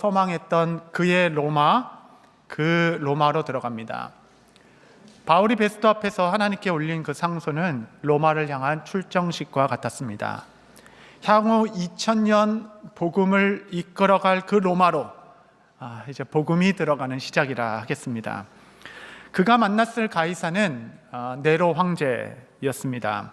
소망했던 그의 그 로마로 들어갑니다. 바울이 베스도 앞에서 하나님께 올린 그 상소는 로마를 향한 출정식과 같았습니다. 향후 2000년 복음을 이끌어갈 그 로마로 이제 복음이 들어가는 시작이라 하겠습니다. 그가 만났을 가이사는 네로 황제였습니다.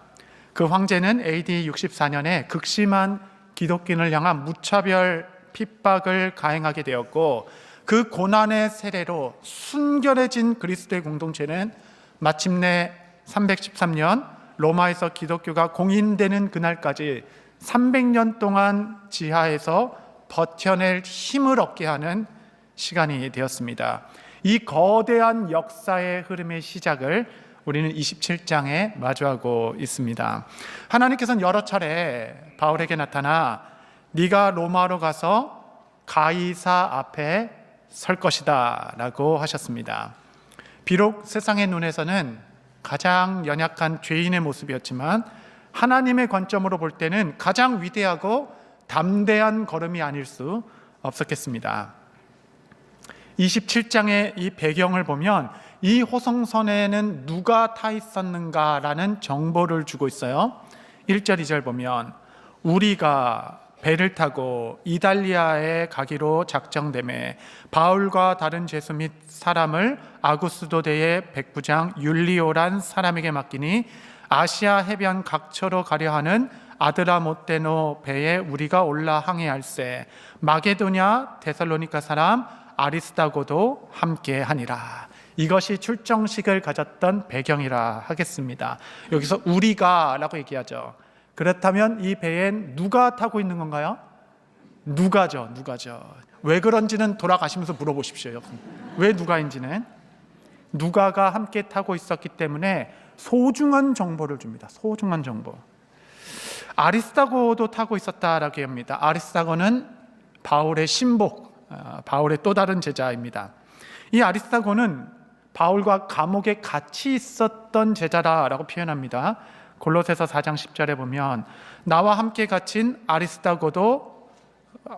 그 황제는 AD 64년에 극심한 기독교인을 향한 무차별 핍박을 가행하게 되었고, 그 고난의 세례로 순결해진 그리스도의 공동체는 마침내 313년 로마에서 기독교가 공인되는 그날까지 300년 동안 지하에서 버텨낼 힘을 얻게 하는 시간이 되었습니다. 이 거대한 역사의 흐름의 시작을 우리는 27장에 마주하고 있습니다. 하나님께서는 여러 차례 바울에게 나타나 네가 로마로 가서 가이사 앞에 설 것이다 라고 하셨습니다. 비록 세상의 눈에서는 가장 연약한 죄인의 모습이었지만 하나님의 관점으로 볼 때는 가장 위대하고 담대한 걸음이 아닐 수 없었겠습니다. 27장의 이 배경을 보면 이 호성선에는 누가 타 있었는가라는 정보를 주고 있어요. 1절 2절 보면 우리가 배를 타고 이달리아에 가기로 작정되매 바울과 다른 죄수 및 사람을 아구스도대의 백부장 율리오란 사람에게 맡기니 아시아 해변 각처로 가려 하는 아드라모테노 배에 우리가 올라 항해할세 마게도냐 데살로니가 사람 아리스다고도 함께 하니라. 이것이 출정식을 가졌던 배경이라 하겠습니다. 여기서 우리가 라고 얘기하죠. 그렇다면 이 배엔 누가 타고 있는 건가요? 누가죠. 왜 그런지는 돌아가시면서 물어보십시오. 왜 누가인지는. 누가가 함께 타고 있었기 때문에 소중한 정보를 줍니다. 소중한 정보. 아리스다고도 타고 있었다라고 합니다. 아리스다고는 바울의 신복, 바울의 또 다른 제자입니다. 이 아리스다고는 바울과 감옥에 같이 있었던 제자라고 표현합니다. 골로새서 4장 10절에 보면 나와 함께 갇힌 아리스다고도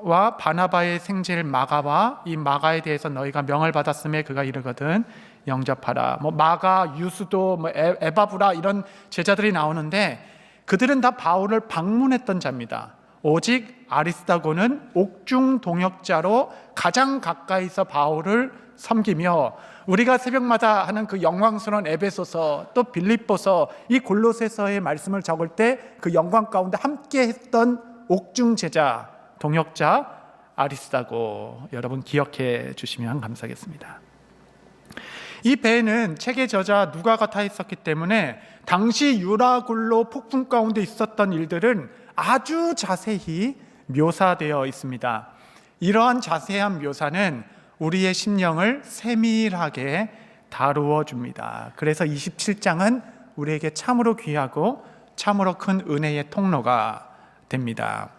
와 바나바의 생질 마가와 이 마가에 대해서 너희가 명을 받았음에 그가 이르거든 영접하라. 마가, 유수도, 에바브라 이런 제자들이 나오는데 그들은 다 바울을 방문했던 자입니다. 오직 아리스다고는 옥중 동역자로 가장 가까이서 바울을 섬기며 우리가 새벽마다 하는 그 영광스러운 에베소서 또 빌립보서 이 골로새서의 말씀을 적을 때 그 영광 가운데 함께 했던 옥중 제자 동역자 아리스다고 여러분 기억해 주시면 감사하겠습니다. 이 배에는 책의 저자 누가가 타 있었기 때문에 당시 유라굴로 폭풍 가운데 있었던 일들은 아주 자세히 묘사되어 있습니다. 이러한 자세한 묘사는 우리의 심령을 세밀하게 다루어 줍니다. 그래서 27장은 우리에게 참으로 귀하고 참으로 큰 은혜의 통로가 됩니다.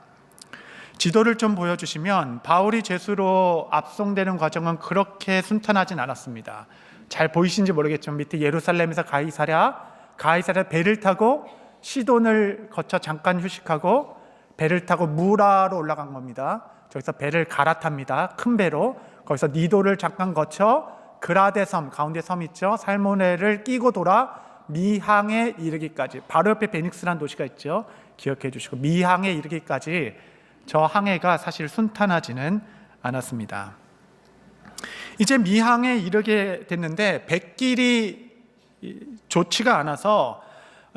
지도를 좀 보여주시면 바울이 죄수로 압송되는 과정은 그렇게 순탄하진 않았습니다. 잘 보이신지 모르겠지만 밑에 예루살렘에서 가이사랴 배를 타고 시돈을 거쳐 잠깐 휴식하고 배를 타고 무라로 올라간 겁니다. 저기서 배를 갈아탑니다. 큰 배로. 거기서 니도를 잠깐 거쳐 그라데 섬, 가운데 섬 있죠. 살모네를 끼고 돌아 미항에 이르기까지, 바로 옆에 베닉스라는 도시가 있죠. 기억해 주시고 미항에 이르기까지 저 항해가 사실 순탄하지는 않았습니다. 이제 미항에 이르게 됐는데 백길이 좋지가 않아서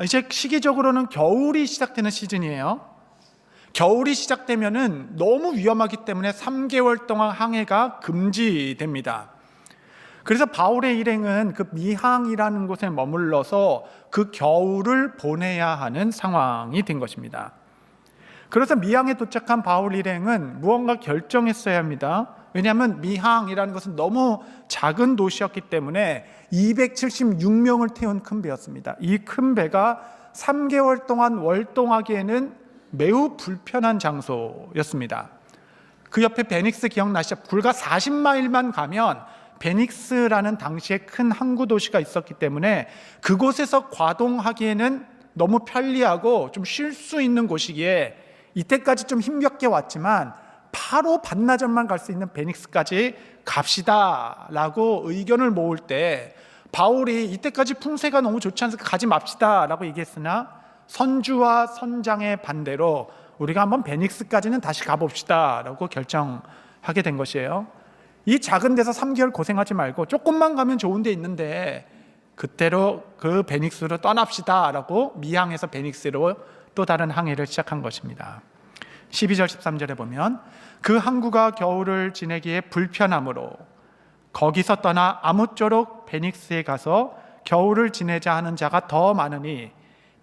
이제 시기적으로는 겨울이 시작되는 시즌이에요. 겨울이 시작되면은 너무 위험하기 때문에 3개월 동안 항해가 금지됩니다. 그래서 바울의 일행은 그 미항이라는 곳에 머물러서 그 겨울을 보내야 하는 상황이 된 것입니다. 그래서 미항에 도착한 바울 일행은 무언가 결정했어야 합니다. 왜냐하면 미항이라는 것은 너무 작은 도시였기 때문에 276명을 태운 큰 배였습니다. 이 큰 배가 3개월 동안 월동하기에는 매우 불편한 장소였습니다. 그 옆에 베닉스 기억나시죠? 불과 40마일만 가면 베닉스라는 당시에 큰 항구 도시가 있었기 때문에 그곳에서 과동하기에는 너무 편리하고 좀 쉴 수 있는 곳이기에 이때까지 좀 힘겹게 왔지만 바로 반나절만 갈 수 있는 베닉스까지 갑시다 라고 의견을 모을 때 바울이 이때까지 풍세가 너무 좋지 않으니까 가지 맙시다 라고 얘기했으나 선주와 선장의 반대로 우리가 한번 베닉스까지는 다시 가봅시다 라고 결정하게 된 것이에요. 이 작은 데서 3개월 고생하지 말고 조금만 가면 좋은 데 있는데 그때로 그 베닉스로 떠납시다 라고 미항에서 베닉스로 또 다른 항해를 시작한 것입니다. 12절 13절에 보면 그 항구가 겨울을 지내기에 불편하므로 거기서 떠나 아무쪼록 베닉스에 가서 겨울을 지내자 하는 자가 더 많으니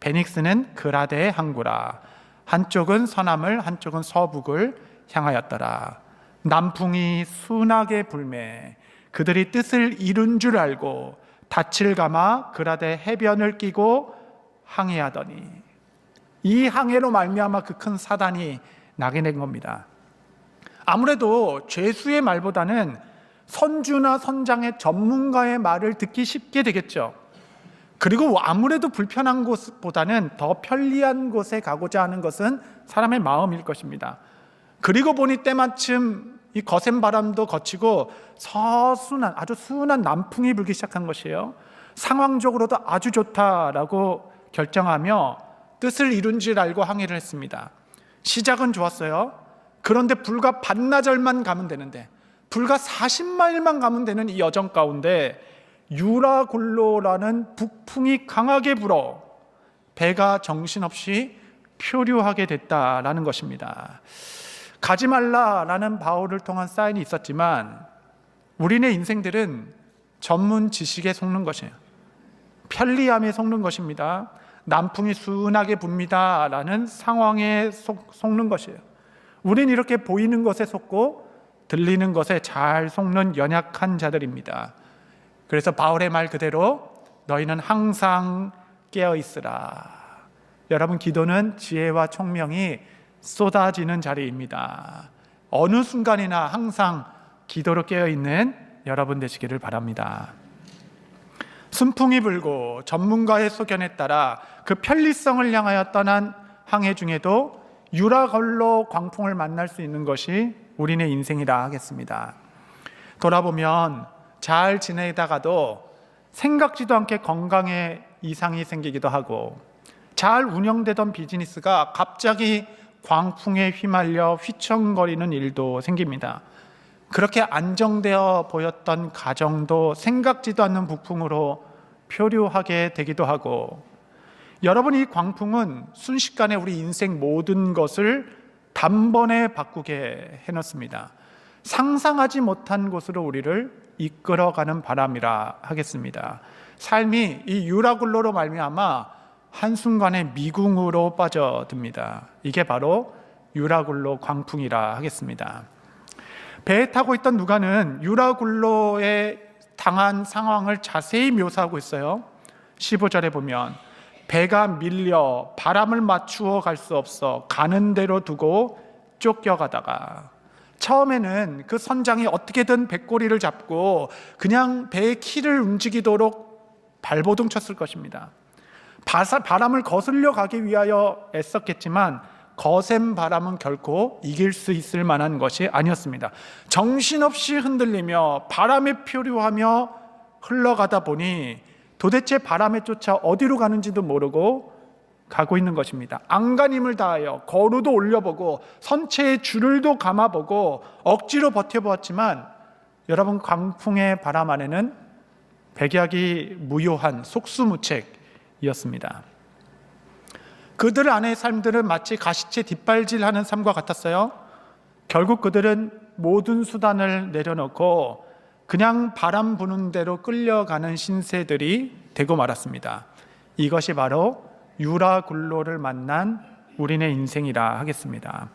베닉스는 그라데의 항구라. 한쪽은 서남을 한쪽은 서북을 향하였더라. 남풍이 순하게 불매 그들이 뜻을 이룬 줄 알고 닻을 감아 그라데 해변을 끼고 항해하더니 이 항해로 말미암아 그 큰 사단이 나게 된 겁니다. 아무래도 죄수의 말보다는 선주나 선장의 전문가의 말을 듣기 쉽게 되겠죠. 그리고 아무래도 불편한 곳보다는 더 편리한 곳에 가고자 하는 것은 사람의 마음일 것입니다. 그리고 보니 때마침 이 거센 바람도 거치고 서순한 아주 순한 남풍이 불기 시작한 것이에요. 상황적으로도 아주 좋다라고 결정하며 뜻을 이룬 줄 알고 항해를 했습니다. 시작은 좋았어요. 그런데 불과 반나절만 가면 되는데 불과 40마일만 가면 되는 이 여정 가운데 유라굴로라는 북풍이 강하게 불어 배가 정신없이 표류하게 됐다라는 것입니다. 가지 말라라는 바울을 통한 사인이 있었지만 우리네 인생들은 전문 지식에 속는 것이에요. 편리함에 속는 것입니다. 남풍이 순하게 붑니다 라는 상황에 속는 것이에요. 우린 이렇게 보이는 것에 속고 들리는 것에 잘 속는 연약한 자들입니다. 그래서 바울의 말 그대로 너희는 항상 깨어있으라. 여러분, 기도는 지혜와 총명이 쏟아지는 자리입니다. 어느 순간이나 항상 기도로 깨어있는 여러분 되시기를 바랍니다. 순풍이 불고 전문가의 소견에 따라 그 편리성을 향하여 떠난 항해 중에도 유라굴로 광풍을 만날 수 있는 것이 우리네 인생이라 하겠습니다. 돌아보면 잘 지내다가도 생각지도 않게 건강에 이상이 생기기도 하고 잘 운영되던 비즈니스가 갑자기 광풍에 휘말려 휘청거리는 일도 생깁니다. 그렇게 안정되어 보였던 가정도 생각지도 않는 북풍으로 표류하게 되기도 하고, 여러분, 이 광풍은 순식간에 우리 인생 모든 것을 단번에 바꾸게 해놓습니다. 상상하지 못한 곳으로 우리를 이끌어가는 바람이라 하겠습니다. 삶이 이 유라굴로로 말미암아 한순간에 미궁으로 빠져듭니다. 이게 바로 유라굴로 광풍이라 하겠습니다. 배에 타고 있던 누가는 유라굴로에 당한 상황을 자세히 묘사하고 있어요. 15절에 보면 배가 밀려 바람을 맞추어 갈 수 없어 가는 대로 두고 쫓겨가다가, 처음에는 그 선장이 어떻게든 배꼬리를 잡고 그냥 배의 키를 움직이도록 발버둥 쳤을 것입니다. 바람을 거슬려 가기 위하여 애썼겠지만 거센 바람은 결코 이길 수 있을 만한 것이 아니었습니다. 정신없이 흔들리며 바람에 표류하며 흘러가다 보니 도대체 바람에 쫓아 어디로 가는지도 모르고 가고 있는 것입니다. 안간힘을 다하여 거루도 올려보고 선체의 줄을도 감아보고 억지로 버텨보았지만, 여러분, 광풍의 바람 안에는 백약이 무효한 속수무책이었습니다. 그들 안의 삶들은 마치 가시체 뒷발질하는 삶과 같았어요. 결국 그들은 모든 수단을 내려놓고 그냥 바람 부는 대로 끌려가는 신세들이 되고 말았습니다. 이것이 바로 유라굴로를 만난 우리네 인생이라 하겠습니다.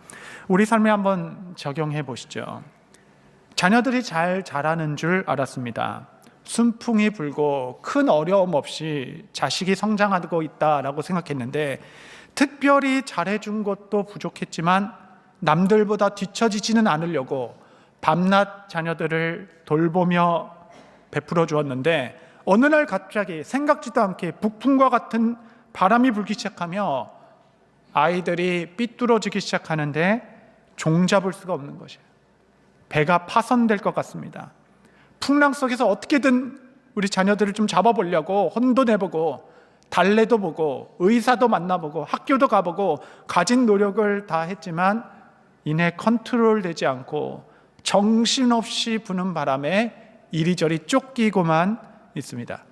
우리 삶에 한번 적용해 보시죠. 자녀들이 잘 자라는 줄 알았습니다. 순풍이 불고 큰 어려움 없이 자식이 성장하고 있다라고 생각했는데, 특별히 잘해준 것도 부족했지만 남들보다 뒤처지지는 않으려고 밤낮 자녀들을 돌보며 베풀어 주었는데, 어느 날 갑자기 생각지도 않게 북풍과 같은 바람이 불기 시작하며 아이들이 삐뚤어지기 시작하는데 종잡을 수가 없는 것이에요. 배가 파손될 것 같습니다. 풍랑 속에서 어떻게든 우리 자녀들을 좀 잡아보려고 혼도 내보고 달래도 보고 의사도 만나보고 학교도 가보고 가진 노력을 다 했지만 이내 컨트롤되지 않고 정신없이 부는 바람에 이리저리 쫓기고만 있습니다.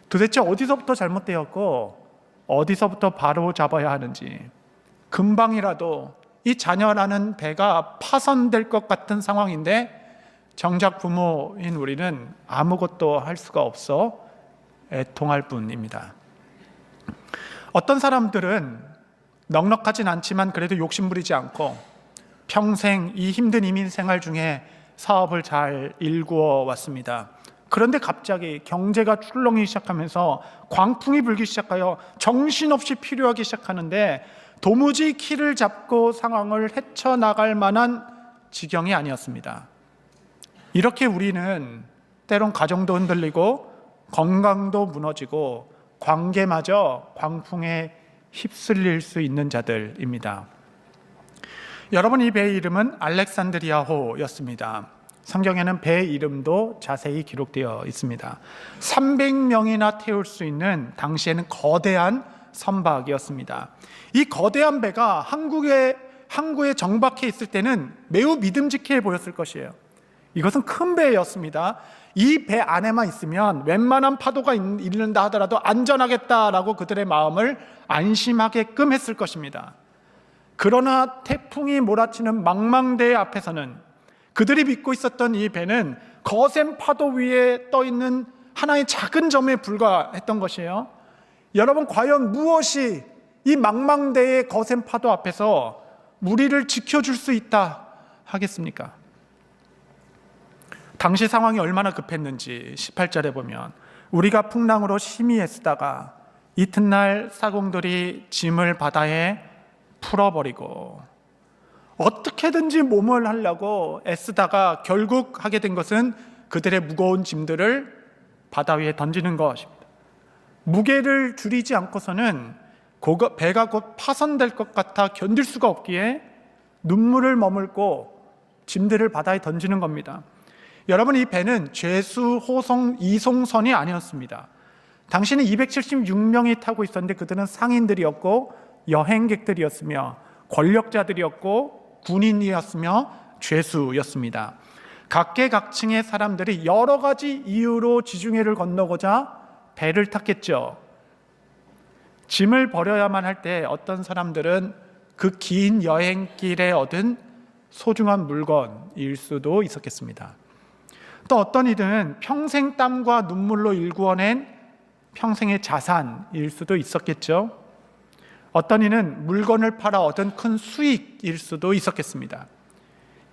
도대체 어디서부터 잘못되었고 어디서부터 바로 잡아야 하는지, 금방이라도 이 자녀라는 배가 파손될 것 같은 상황인데 정작 부모인 우리는 아무것도 할 수가 없어 애통할 뿐입니다. 어떤 사람들은 넉넉하진 않지만 그래도 욕심부리지 않고 평생 이 힘든 이민 생활 중에 사업을 잘 일구어 왔습니다. 그런데 갑자기 경제가 출렁이기 시작하면서 광풍이 불기 시작하여 정신없이 필요하기 시작하는데 도무지 키를 잡고 상황을 헤쳐나갈 만한 지경이 아니었습니다. 이렇게 우리는 때론 가정도 흔들리고 건강도 무너지고 관계마저 광풍에 휩쓸릴 수 있는 자들입니다. 여러분, 이 배의 이름은 알렉산드리아호였습니다. 성경에는 배 이름도 자세히 기록되어 있습니다. 300명이나 태울 수 있는 당시에는 거대한 선박이었습니다. 이 거대한 배가 항구에 정박해 있을 때는 매우 믿음직해 보였을 것이에요. 이것은 큰 배였습니다. 이 배 안에만 있으면 웬만한 파도가 일는다 하더라도 안전하겠다라고 그들의 마음을 안심하게끔 했을 것입니다. 그러나 태풍이 몰아치는 망망대해 앞에서는 그들이 믿고 있었던 이 배는 거센 파도 위에 떠 있는 하나의 작은 점에 불과했던 것이에요. 여러분, 과연 무엇이 이 망망대해의 거센 파도 앞에서 우리를 지켜줄 수 있다 하겠습니까? 당시 상황이 얼마나 급했는지 18절에 보면 우리가 풍랑으로 심히 애쓰다가 이튿날 사공들이 짐을 바다에 풀어버리고, 어떻게든지 몸을 하려고 애쓰다가 결국 하게 된 것은 그들의 무거운 짐들을 바다 위에 던지는 것입니다. 무게를 줄이지 않고서는 배가 곧 파손될 것 같아 견딜 수가 없기에 눈물을 머물고 짐들을 바다에 던지는 겁니다. 여러분, 이 배는 죄수, 호송, 이송선이 아니었습니다. 당시는 276명이 타고 있었는데 그들은 상인들이었고 여행객들이었으며 권력자들이었고 군인이었으며 죄수였습니다. 각계각층의 사람들이 여러 가지 이유로 지중해를 건너고자 배를 탔겠죠. 짐을 버려야만 할 때 어떤 사람들은 그 긴 여행길에 얻은 소중한 물건일 수도 있었겠습니다. 또 어떤 이들은 평생 땀과 눈물로 일구어낸 평생의 자산일 수도 있었겠죠. 어떤 이는 물건을 팔아 얻은 큰 수익일 수도 있었겠습니다.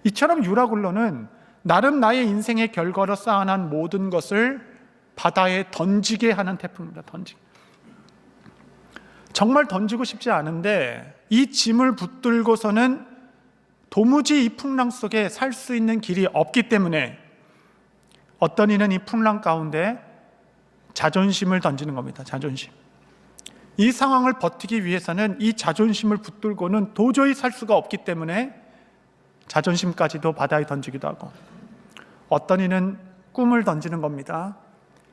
이처럼 유라굴로는 나름 나의 인생의 결과로 쌓아난 모든 것을 바다에 던지게 하는 태풍입니다. 정말 던지고 싶지 않은데 이 짐을 붙들고서는 도무지 이 풍랑 속에 살 수 있는 길이 없기 때문에 어떤 이는 이 풍랑 가운데 자존심을 던지는 겁니다. 자존심. 이 상황을 버티기 위해서는 이 자존심을 붙들고는 도저히 살 수가 없기 때문에 자존심까지도 바다에 던지기도 하고, 어떤 이는 꿈을 던지는 겁니다.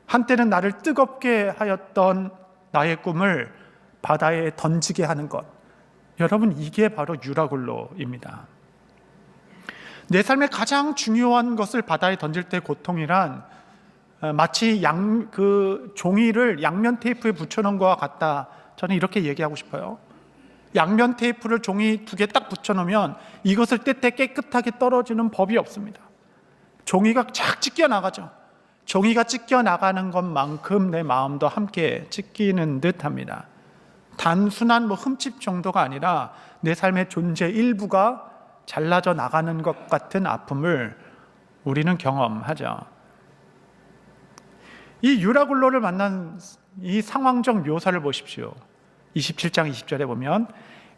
한때는 나를 뜨겁게 하였던 나의 꿈을 바다에 던지게 하는 것. 여러분, 이게 바로 유라굴로입니다. 내 삶의 가장 중요한 것을 바다에 던질 때 고통이란 마치 종이를 양면 테이프에 붙여놓은 것과 같다. 저는 이렇게 얘기하고 싶어요. 양면 테이프를 종이 2개 딱 붙여놓으면 이것을 떼때 깨끗하게 떨어지는 법이 없습니다. 종이가 쫙 찢겨나가죠. 종이가 찢겨나가는 것만큼 내 마음도 함께 찢기는 듯합니다. 단순한 흠집 정도가 아니라 내 삶의 존재 일부가 잘라져 나가는 것 같은 아픔을 우리는 경험하죠. 이 유라굴로를 만난 이 상황적 묘사를 보십시오. 27장 20절에 보면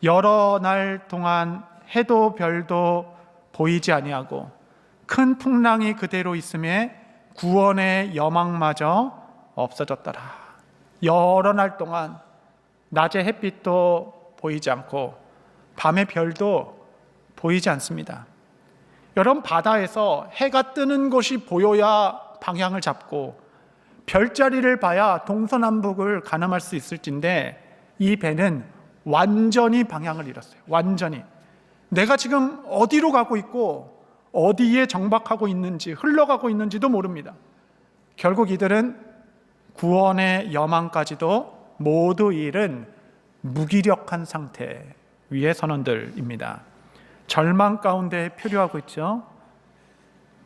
여러 날 동안 해도 별도 보이지 아니하고 큰 풍랑이 그대로 있음에 구원의 여망마저 없어졌더라. 여러 날 동안 낮에 햇빛도 보이지 않고 밤의 별도 보이지 않습니다. 여러분, 바다에서 해가 뜨는 곳이 보여야 방향을 잡고 별자리를 봐야 동서남북을 가늠할 수 있을진데 이 배는 완전히 방향을 잃었어요. 완전히. 내가 지금 어디로 가고 있고 어디에 정박하고 있는지, 흘러가고 있는지도 모릅니다. 결국 이들은 구원의 여망까지도 모두 잃은 무기력한 상태 위의 선원들입니다. 절망 가운데 표류하고 있죠.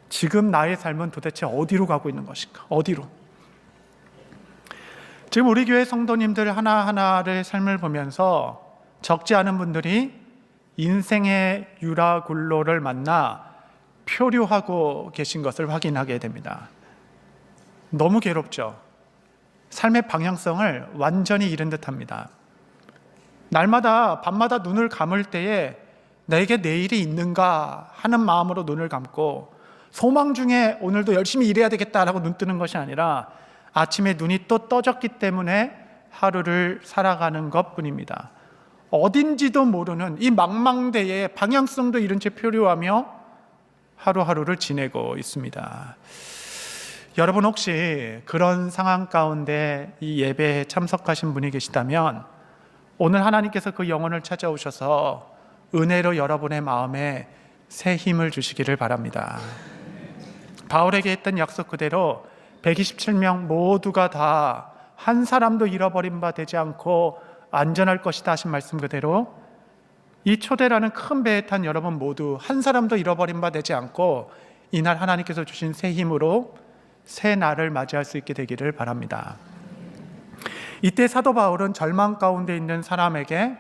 지금 나의 삶은 도대체 어디로 가고 있는 것인가? 어디로? 지금 우리 교회 성도님들 하나하나의 삶을 보면서 적지 않은 분들이 인생의 유라굴로를 만나 표류하고 계신 것을 확인하게 됩니다. 너무 괴롭죠. 삶의 방향성을 완전히 잃은 듯합니다. 날마다 밤마다 눈을 감을 때에 내게 내일이 있는가 하는 마음으로 눈을 감고 소망 중에 오늘도 열심히 일해야 되겠다라고 눈 뜨는 것이 아니라 아침에 눈이 또 떠졌기 때문에 하루를 살아가는 것뿐입니다. 어딘지도 모르는 이 망망대해 방향성도 잃은 채 표류하며 하루하루를 지내고 있습니다. 여러분, 혹시 그런 상황 가운데 이 예배에 참석하신 분이 계시다면 오늘 하나님께서 그 영혼을 찾아오셔서 은혜로 여러분의 마음에 새 힘을 주시기를 바랍니다. 바울에게 했던 약속 그대로 127명 모두가 다 한 사람도 잃어버린 바 되지 않고 안전할 것이다 하신 말씀 그대로 이 초대라는 큰 배에 탄 여러분 모두 한 사람도 잃어버린 바 되지 않고 이날 하나님께서 주신 새 힘으로 새 날을 맞이할 수 있게 되기를 바랍니다. 이때 사도 바울은 절망 가운데 있는 사람에게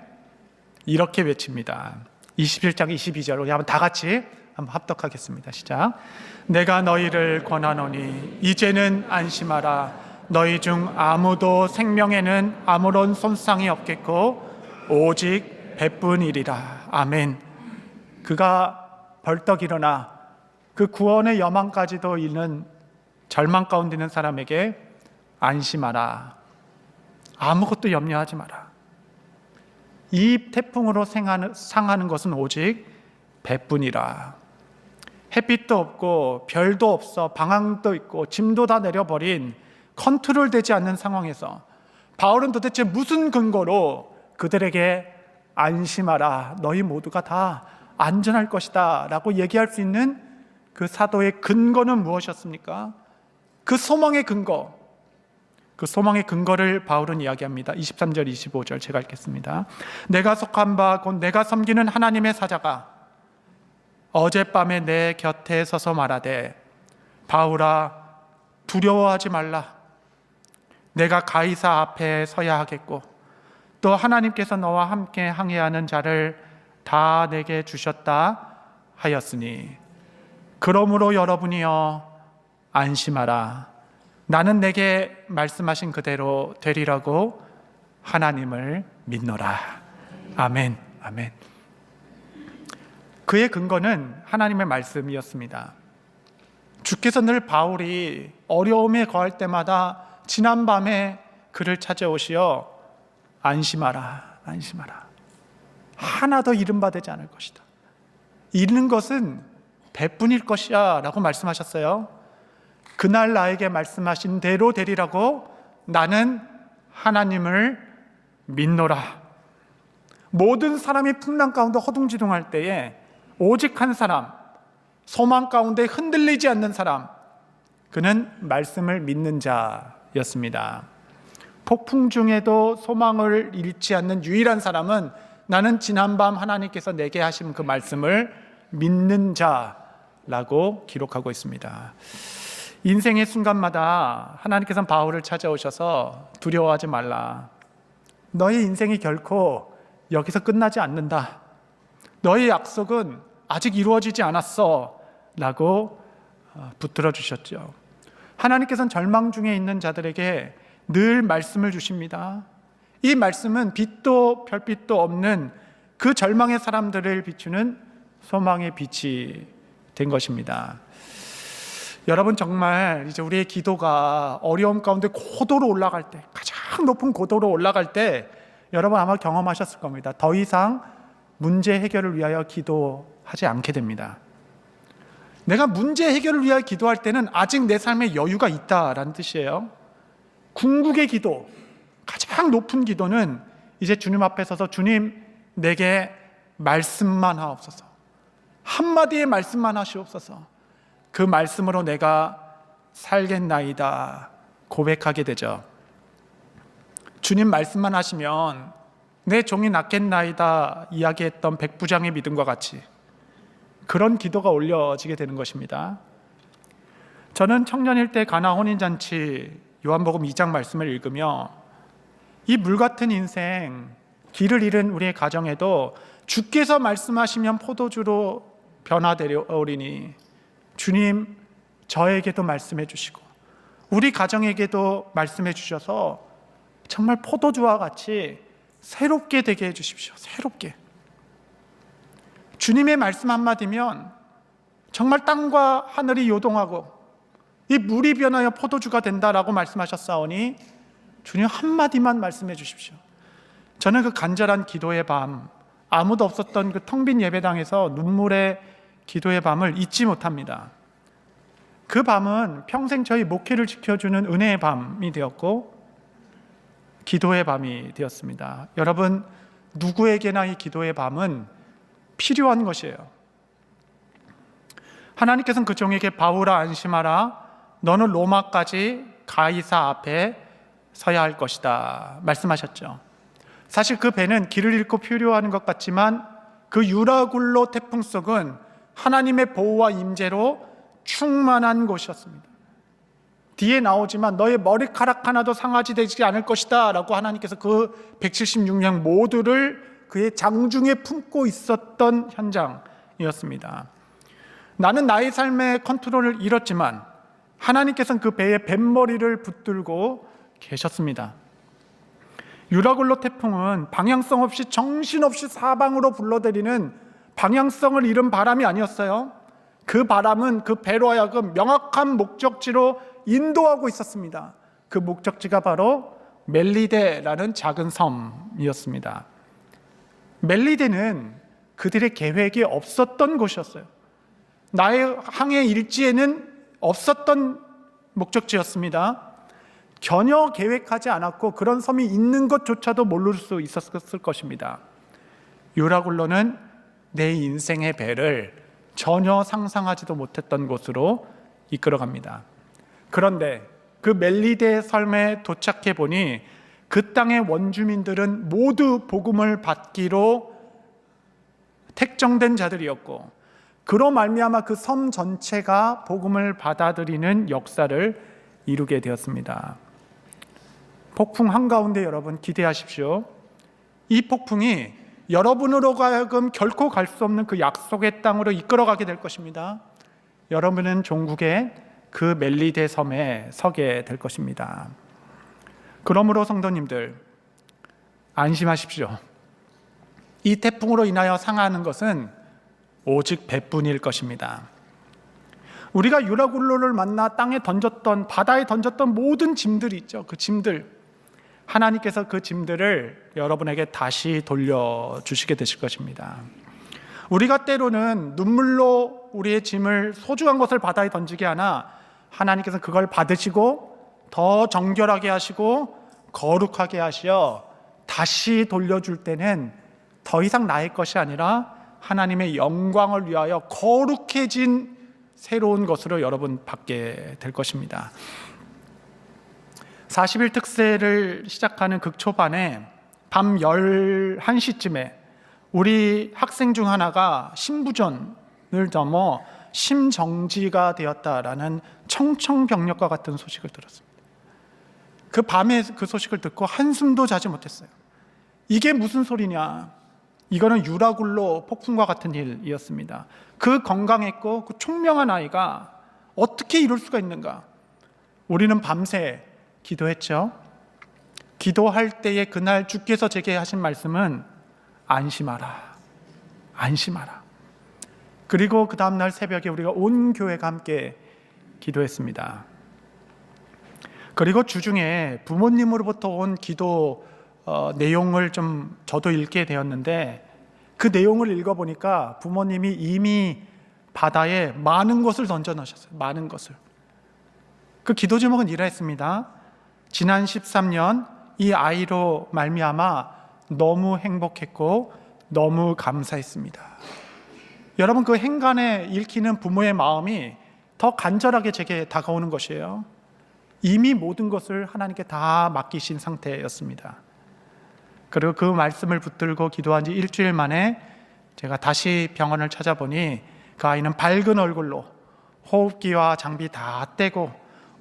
이렇게 외칩니다. 21장 22절 우리 한번 다 같이 한번 합독하겠습니다. 시작. 내가 너희를 권하노니 이제는 안심하라. 너희 중 아무도 생명에는 아무런 손상이 없겠고 오직 배뿐이리라. 아멘. 그가 벌떡 일어나 그 구원의 여망까지도 잃는 절망 가운데 있는 사람에게 안심하라. 아무것도 염려하지 마라. 이 태풍으로 상하는 것은 오직 배뿐이라. 햇빛도 없고 별도 없어 방황도 있고 짐도 다 내려버린 컨트롤되지 않는 상황에서 바울은 도대체 무슨 근거로 그들에게 안심하라, 너희 모두가 다 안전할 것이다 라고 얘기할 수 있는 그 사도의 근거는 무엇이었습니까? 그 소망의 근거, 그 소망의 근거를 바울은 이야기합니다. 23절 25절 제가 읽겠습니다. 내가 속한 바 곧 내가 섬기는 하나님의 사자가 어젯밤에 내 곁에 서서 말하되 바울아 두려워하지 말라. 내가 가이사 앞에 서야 하겠고 또 하나님께서 너와 함께 항해하는 자를 다 내게 주셨다 하였으니 그러므로 여러분이여 안심하라. 나는 내게 말씀하신 그대로 되리라고 하나님을 믿노라. 아멘. 아멘. 그의 근거는 하나님의 말씀이었습니다. 주께서 늘 바울이 어려움에 거할 때마다 지난밤에 그를 찾아오시어 안심하라, 안심하라. 하나도 잃은 바 되지 않을 것이다. 잃는 것은 배뿐일 것이야 라고 말씀하셨어요. 그날 나에게 말씀하신 대로 되리라고 나는 하나님을 믿노라. 모든 사람이 풍랑 가운데 허둥지둥할 때에 오직 한 사람, 소망 가운데 흔들리지 않는 사람, 그는 말씀을 믿는 자였습니다. 폭풍 중에도 소망을 잃지 않는 유일한 사람은 나는 지난밤 하나님께서 내게 하신 그 말씀을 믿는 자라고 기록하고 있습니다. 인생의 순간마다 하나님께서는 바울을 찾아오셔서 두려워하지 말라. 너의 인생이 결코 여기서 끝나지 않는다. 너의 약속은 아직 이루어지지 않았어 라고 붙들어 주셨죠. 하나님께서는 절망 중에 있는 자들에게 늘 말씀을 주십니다. 이 말씀은 빛도 별빛도 없는 그 절망의 사람들을 비추는 소망의 빛이 된 것입니다. 여러분, 정말 이제 우리의 기도가 어려움 가운데 고도로 올라갈 때, 가장 높은 고도로 올라갈 때 여러분 아마 경험하셨을 겁니다. 더 이상 문제 해결을 위하여 기도할 하지 않게 됩니다. 내가 문제 해결을 위하여 기도할 때는 아직 내 삶에 여유가 있다라는 뜻이에요. 궁극의 기도, 가장 높은 기도는 이제 주님 앞에 서서 주님, 내게 말씀만 하옵소서, 한마디의 말씀만 하시옵소서, 그 말씀으로 내가 살겠나이다 고백하게 되죠. 주님 말씀만 하시면 내 종이 낫겠나이다 이야기했던 백부장의 믿음과 같이 그런 기도가 올려지게 되는 것입니다. 저는 청년일 때 가나 혼인잔치 요한복음 2장 말씀을 읽으며 이 물같은 인생, 길을 잃은 우리의 가정에도 주께서 말씀하시면 포도주로 변화되리니 주님 저에게도 말씀해 주시고 우리 가정에게도 말씀해 주셔서 정말 포도주와 같이 새롭게 되게 해 주십시오. 새롭게. 주님의 말씀 한마디면 정말 땅과 하늘이 요동하고 이 물이 변하여 포도주가 된다라고 말씀하셨사오니 주님 한마디만 말씀해 주십시오. 저는 그 간절한 기도의 밤, 아무도 없었던 그 텅 빈 예배당에서 눈물의 기도의 밤을 잊지 못합니다. 그 밤은 평생 저희 목회를 지켜주는 은혜의 밤이 되었고 기도의 밤이 되었습니다. 여러분, 누구에게나 이 기도의 밤은 필요한 것이에요. 하나님께서는 그 종에게 바울아 안심하라, 너는 로마까지 가이사 앞에 서야 할 것이다 말씀하셨죠. 사실 그 배는 길을 잃고 표류하는 것 같지만 그 유라굴로 태풍 속은 하나님의 보호와 임재로 충만한 곳이었습니다. 뒤에 나오지만 너의 머리카락 하나도 상하지 되지 않을 것이다 라고 하나님께서 그 176명 모두를 그의 장중에 품고 있었던 현장이었습니다. 나는 나의 삶의 컨트롤을 잃었지만 하나님께서는 그 배의 뱃머리를 붙들고 계셨습니다. 유라굴로 태풍은 방향성 없이 정신없이 사방으로 불러들이는 방향성을 잃은 바람이 아니었어요. 그 바람은 그 배로 하여금 명확한 목적지로 인도하고 있었습니다. 그 목적지가 바로 멜리데라는 작은 섬이었습니다. 멜리데는 그들의 계획이 없었던 곳이었어요. 나의 항해 일지에는 없었던 목적지였습니다. 전혀 계획하지 않았고 그런 섬이 있는 것조차도 모를 수 있었을 것입니다. 유라굴로는 내 인생의 배를 전혀 상상하지도 못했던 곳으로 이끌어갑니다. 그런데 그 멜리데 섬에 도착해 보니 그 땅의 원주민들은 모두 복음을 받기로 택정된 자들이었고 그로 말미암아 그 섬 전체가 복음을 받아들이는 역사를 이루게 되었습니다. 폭풍 한가운데 여러분 기대하십시오. 이 폭풍이 여러분으로 하여금 결코 갈 수 없는 그 약속의 땅으로 이끌어가게 될 것입니다. 여러분은 종국의 그 멜리데 섬에 서게 될 것입니다. 그러므로 성도님들 안심하십시오. 이 태풍으로 인하여 상하는 것은 오직 배뿐일 것입니다. 우리가 유라굴로를 만나 땅에 던졌던, 바다에 던졌던 모든 짐들이 있죠. 그 짐들, 하나님께서 그 짐들을 여러분에게 다시 돌려주시게 되실 것입니다. 우리가 때로는 눈물로 우리의 짐을, 소중한 것을 바다에 던지게 하나 하나님께서 그걸 받으시고 더 정결하게 하시고 거룩하게 하시어 다시 돌려줄 때는 더 이상 나의 것이 아니라 하나님의 영광을 위하여 거룩해진 새로운 것으로 여러분 받게 될 것입니다. 40일 특세를 시작하는 극초반에 밤 11시쯤에 우리 학생 중 하나가 심부전을 넘어 심정지가 되었다라는 청청병력과 같은 소식을 들었습니다. 그 밤에 그 소식을 듣고 한숨도 자지 못했어요. 이게 무슨 소리냐? 이거는 유라굴로 폭풍과 같은 일이었습니다. 그 건강했고 그 총명한 아이가 어떻게 이럴 수가 있는가? 우리는 밤새 기도했죠. 기도할 때에 그날 주께서 제게 하신 말씀은 안심하라, 안심하라. 그리고 그 다음날 새벽에 우리가 온 교회가 함께 기도했습니다. 그리고 주중에 부모님으로부터 온 기도 내용을 좀 저도 읽게 되었는데 그 내용을 읽어보니까 부모님이 이미 바다에 많은 것을 던져 넣으셨어요. 많은 것을. 그 기도 제목은 이러했습니다. 지난 13년 이 아이로 말미암아 너무 행복했고 너무 감사했습니다. 여러분, 그 행간에 읽히는 부모의 마음이 더 간절하게 제게 다가오는 것이에요. 이미 모든 것을 하나님께 다 맡기신 상태였습니다. 그리고 그 말씀을 붙들고 기도한 지 일주일 만에 제가 다시 병원을 찾아보니 그 아이는 밝은 얼굴로 호흡기와 장비 다 떼고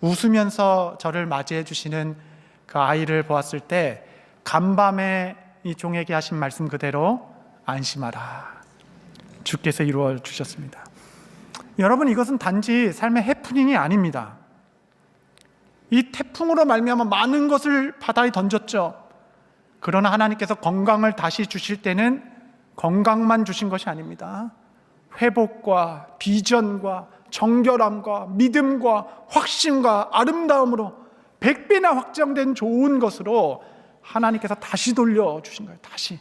웃으면서 저를 맞이해 주시는 그 아이를 보았을 때 간밤에 이 종에게 하신 말씀 그대로 안심하라, 주께서 이루어 주셨습니다. 여러분, 이것은 단지 삶의 해프닝이 아닙니다. 이 태풍으로 말미암아 많은 것을 바다에 던졌죠. 그러나 하나님께서 건강을 다시 주실 때는 건강만 주신 것이 아닙니다. 회복과 비전과 정결함과 믿음과 확신과 아름다움으로 100배나 확장된 좋은 것으로 하나님께서 다시 돌려주신 거예요. 다시.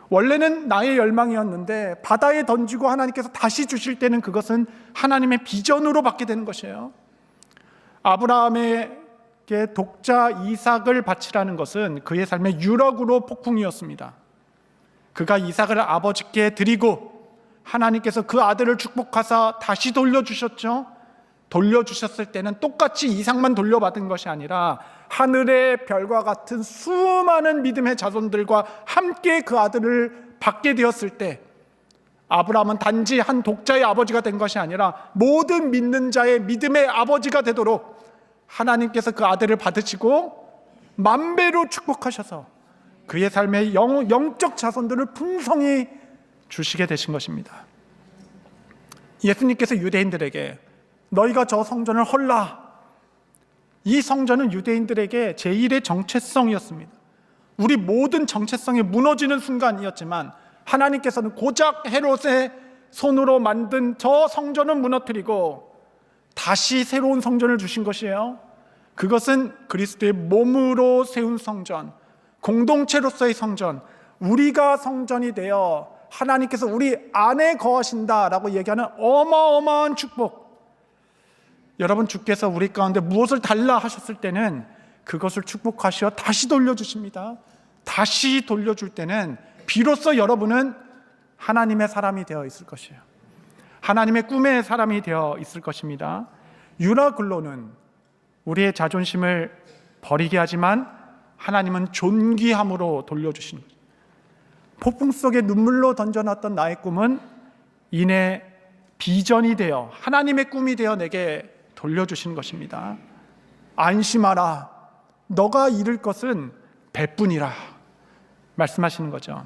원래는 나의 열망이었는데 바다에 던지고 하나님께서 다시 주실 때는 그것은 하나님의 비전으로 받게 되는 것이에요. 아브라함에게 독자 이삭을 바치라는 것은 그의 삶의 유력으로 폭풍이었습니다. 그가 이삭을 아버지께 드리고 하나님께서 그 아들을 축복하사 다시 돌려주셨죠. 돌려주셨을 때는 똑같이 이삭만 돌려받은 것이 아니라 하늘의 별과 같은 수많은 믿음의 자손들과 함께 그 아들을 받게 되었을 때 아브라함은 단지 한 독자의 아버지가 된 것이 아니라 모든 믿는 자의 믿음의 아버지가 되도록 하나님께서 그 아들을 받으시고 만배로 축복하셔서 그의 삶의 영적 자손들을 풍성히 주시게 되신 것입니다. 예수님께서 유대인들에게 너희가 저 성전을 헐라, 이 성전은 유대인들에게 제1의 정체성이었습니다. 우리 모든 정체성이 무너지는 순간이었지만 하나님께서는 고작 헤롯의 손으로 만든 저 성전을 무너뜨리고 다시 새로운 성전을 주신 것이에요. 그것은 그리스도의 몸으로 세운 성전, 공동체로서의 성전, 우리가 성전이 되어 하나님께서 우리 안에 거하신다라고 얘기하는 어마어마한 축복. 여러분, 주께서 우리 가운데 무엇을 달라 하셨을 때는 그것을 축복하시어 다시 돌려주십니다. 다시 돌려줄 때는 비로소 여러분은 하나님의 사람이 되어 있을 것이에요. 하나님의 꿈의 사람이 되어 있을 것입니다. 유라글로는 우리의 자존심을 버리게 하지만 하나님은 존귀함으로 돌려주시는 거예요. 폭풍 속에 눈물로 던져놨던 나의 꿈은 이내 비전이 되어 하나님의 꿈이 되어 내게 돌려주시는 것입니다. 안심하라, 너가 이룰 것은 배뿐이라 말씀하시는 거죠.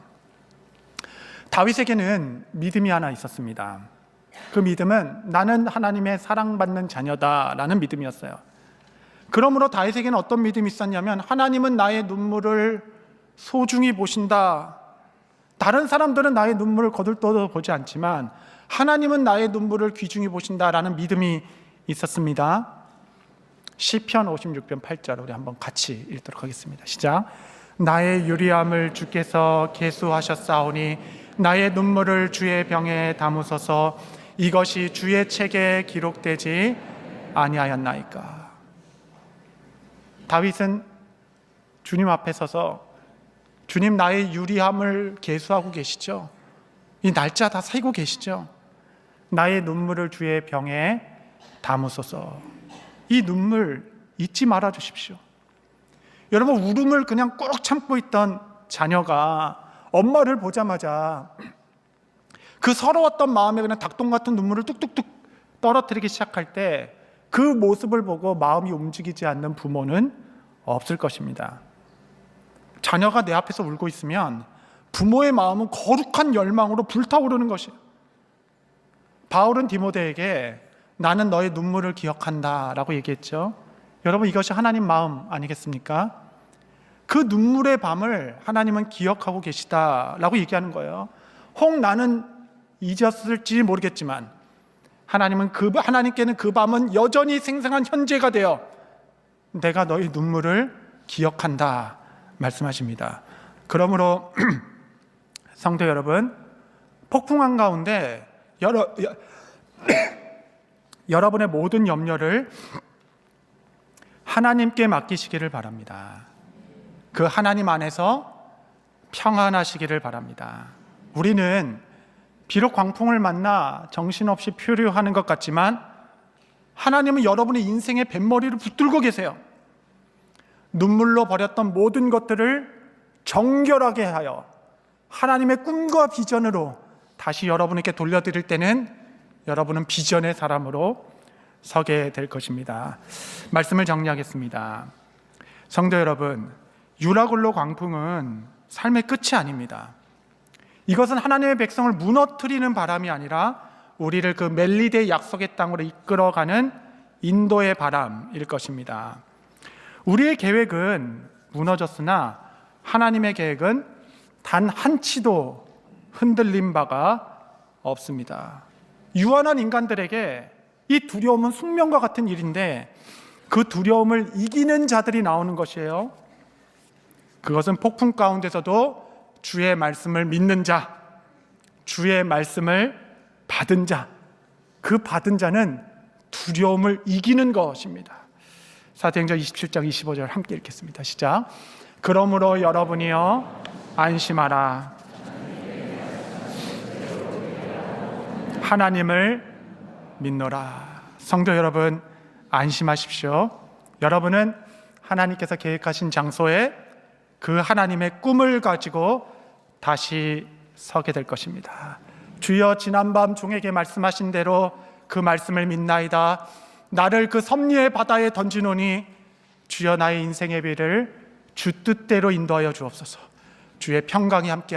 다윗에게는 믿음이 하나 있었습니다. 그 믿음은 나는 하나님의 사랑받는 자녀다라는 믿음이었어요. 그러므로 다윗에게는 어떤 믿음이 있었냐면 하나님은 나의 눈물을 소중히 보신다. 다른 사람들은 나의 눈물을 거들떠도 보지 않지만 하나님은 나의 눈물을 귀중히 보신다라는 믿음이 있었습니다. 시편 56편 8절 우리 한번 같이 읽도록 하겠습니다. 시작. 나의 유리함을 주께서 계수하셨사오니 나의 눈물을 주의 병에 담으소서. 이것이 주의 책에 기록되지 아니하였나이까. 다윗은 주님 앞에 서서 주님, 나의 유리함을 계수하고 계시죠? 이 날짜 다 세고 계시죠? 나의 눈물을 주의 병에 담으소서. 이 눈물 잊지 말아 주십시오. 여러분, 울음을 그냥 꾹 참고 있던 자녀가 엄마를 보자마자 그 서러웠던 마음에 그냥 닭똥 같은 눈물을 뚝뚝뚝 떨어뜨리기 시작할 때 그 모습을 보고 마음이 움직이지 않는 부모는 없을 것입니다. 자녀가 내 앞에서 울고 있으면 부모의 마음은 거룩한 열망으로 불타오르는 것이에요. 바울은 디모데에게 나는 너의 눈물을 기억한다 라고 얘기했죠. 여러분, 이것이 하나님 마음 아니겠습니까? 그 눈물의 밤을 하나님은 기억하고 계시다라고 얘기하는 거예요. 혹 나는 잊었을지 모르겠지만 하나님께는 그 밤은 여전히 생생한 현재가 되어 내가 너의 눈물을 기억한다 말씀하십니다. 그러므로 성도 여러분, 폭풍 가운데 여러분의 모든 염려를 하나님께 맡기시기를 바랍니다. 그 하나님 안에서 평안하시기를 바랍니다. 우리는 비록 광풍을 만나 정신없이 표류하는 것 같지만 하나님은 여러분의 인생의 뱃머리를 붙들고 계세요. 눈물로 버렸던 모든 것들을 정결하게 하여 하나님의 꿈과 비전으로 다시 여러분에게 돌려드릴 때는 여러분은 비전의 사람으로 서게 될 것입니다. 말씀을 정리하겠습니다. 성도 여러분, 유라굴로 광풍은 삶의 끝이 아닙니다. 이것은 하나님의 백성을 무너뜨리는 바람이 아니라 우리를 그 멜리드의 약속의 땅으로 이끌어가는 인도의 바람일 것입니다. 우리의 계획은 무너졌으나 하나님의 계획은 단 한치도 흔들린 바가 없습니다. 유한한 인간들에게 이 두려움은 숙명과 같은 일인데 그 두려움을 이기는 자들이 나오는 것이에요. 그것은 폭풍 가운데서도 주의 말씀을 믿는 자, 주의 말씀을 받은 자, 그 받은 자는 두려움을 이기는 것입니다. 사도행전 27장 25절 함께 읽겠습니다. 시작. 그러므로 여러분이여 안심하라. 하나님을 믿노라. 성도 여러분, 안심하십시오. 여러분은 하나님께서 계획하신 장소에 그 하나님의 꿈을 가지고 다시 서게 될 것입니다. 주여 지난밤 종에게 말씀하신 대로 그 말씀을 믿나이다. 나를 그 섭리의 바다에 던지노니 주여 나의 인생의 비를 주 뜻대로 인도하여 주옵소서. 주의 평강이 함께